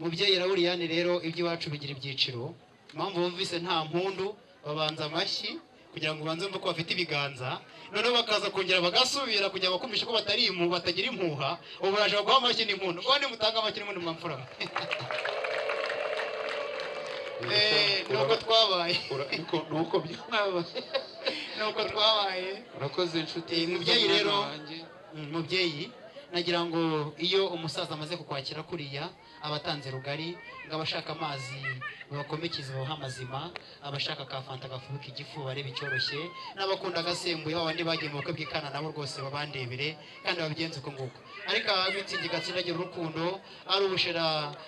mubyeyi Lauriyani rero iby'iwacu bigira ibyiciro, impamvu bumvise nta mpundu babanza amashyi kugira ngo banze ko bafite ibiganza, noneho bakaza kongera bagasubira kugira ngo bakumvishe ko batagira impuha, ubu baraje baguha amashyi n'impundu, kuko nimutanga amashyi n'impundu mwamfura nuko twabaye nuko byabaye nuko twabaye. urakoze inshuti. Mubyeyi rero, mubyeyi nagira ngo iyo umusaza amaze kukwakira kuriya abatanze rugari, ngo abashaka amazi bakomekeze baha amazima, abashaka ka fanta gafubuka igifu barebe icyoroshye, n'abakunda agasembuye babandi bagiye mu bukwe bw'ikana nabo rwose babandebere kandi babigenze uko nguko. Ariko abitsingi gatsindagira urukundo, ari ubushera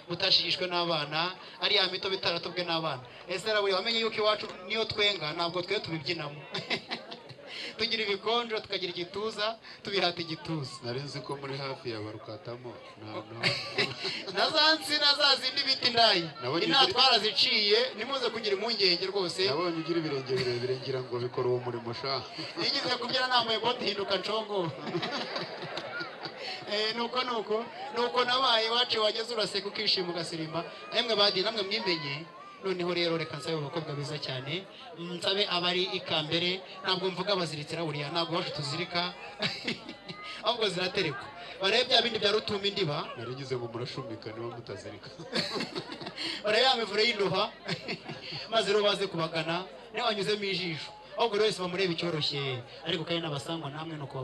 butashishijwe n'abana, ari ya mito bitaratubwe n'abana. Ese Lauri wamenye yuko iwacu niyo twenga ntabwo twe tubibyinamo tugira ibikonjo tukagira igituza tubihata igituza. Nari nzi ko muri hafi ya barukatamo na za zindi biti ndayi inta twaraziciye nimuze kugira impungenge rwose. nabonye ugira ibirenge birebire ngira ngo bikora uwo murimo sha. Nigize kubyina nambaye bote hinduka ncongo nuko nabaye iwacu wageze uraseka ukishima ugasimba. Emwe badi namwe mwimenye. Noneho rero reka nsabe abakobwa beza cyane, nsabe abari ikambere, ntabwo mvuga baziritse Lauriya, ntabwo wacu tuzirika ahubwo ziraterekwa. Barebe bya bindi bya rutuma indiba, narigize ngo murashumika niba mutazirika. barebe ya mivure y'induha maze rero baze kubagana niba banyuzemo ijisho, ahubwo rero wese bamureba icyoroshye, ariko kandi n'abasangwa namwe nuko